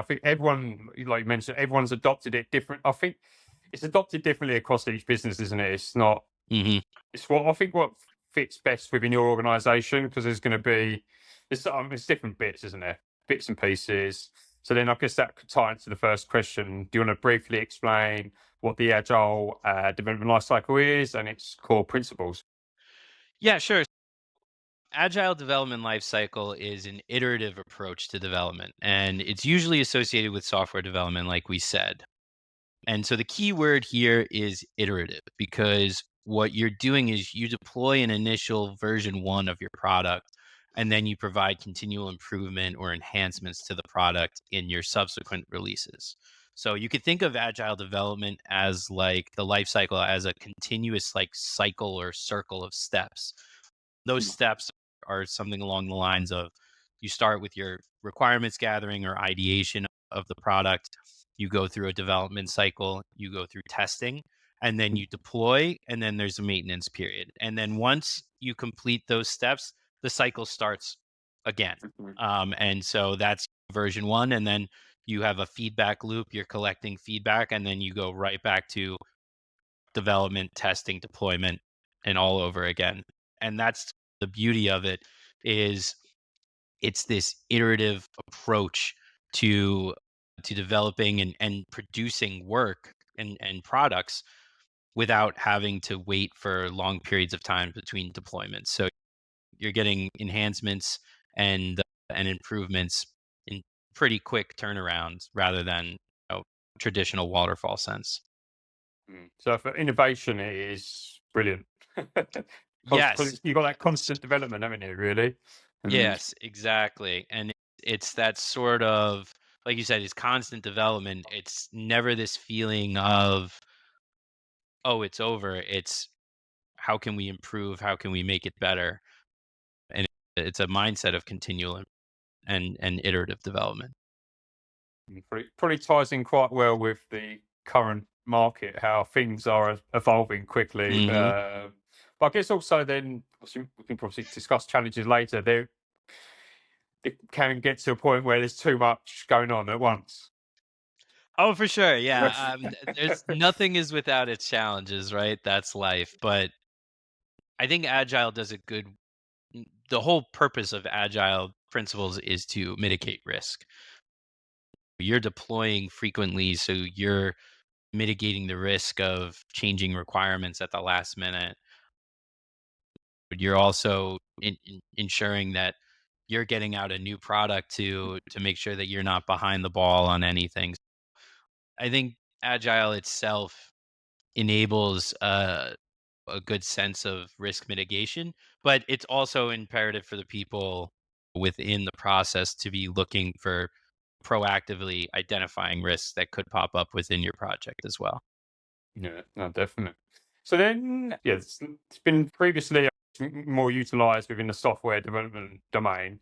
I think everyone, like you mentioned, everyone's adopted it different. I think it's adopted differently across each business, isn't it? It's not. Hmm. It's what I think what fits best within your organisation, because there's going to be there's different bits, isn't there? Bits and pieces. So then I guess that could tie into the first question. Do you want to briefly explain what the Agile Development Lifecycle is and its core principles? Yeah, sure. Agile Development Lifecycle is an iterative approach to development, and it's usually associated with software development, like we said. And so the key word here is iterative because what you're doing is you deploy an initial version one of your product, and then you provide continual improvement or enhancements to the product in your subsequent releases. So you could think of agile development as like the life cycle as a continuous like cycle or circle of steps. Those steps are something along the lines of you start with your requirements gathering or ideation of the product, you go through a development cycle, you go through testing, and then you deploy, and then there's a maintenance period. And then once you complete those steps, the cycle starts again. And so that's version one. And then you have a feedback loop, you're collecting feedback, and then you go right back to development, testing, deployment, and all over again. And that's the beauty of it is it's this iterative approach to developing and producing work and products without having to wait for long periods of time between deployments. So you're getting enhancements and improvements in pretty quick turnarounds rather than traditional waterfall sense. So for innovation, it is brilliant. Yes. You've got that constant development, haven't you? Really. And Yes, exactly. And it's that sort of, like you said, it's constant development. It's never this feeling of, oh, it's over. It's how can we improve? How can we make it better? And it's a mindset of continual and iterative development. probably ties in quite well with the current market, how things are evolving quickly. Hmm. But I guess also then obviously, we can probably discuss challenges later. It can get to a point where there's too much going on at once. Oh, for sure. Yes. Yeah. There's nothing is without its challenges, right? That's life. But I think Agile does a good, the whole purpose of Agile principles is to mitigate risk. You're deploying frequently, so you're mitigating the risk of changing requirements at the last minute. But you're also ensuring that you're getting out a new product to make sure that you're not behind the ball on anything. I think Agile itself enables a good sense of risk mitigation, but it's also imperative for the people within the process to be looking for proactively identifying risks that could pop up within your project as well. Yeah, no, definitely. So then, yes, it's been previously more utilized within the software development domain.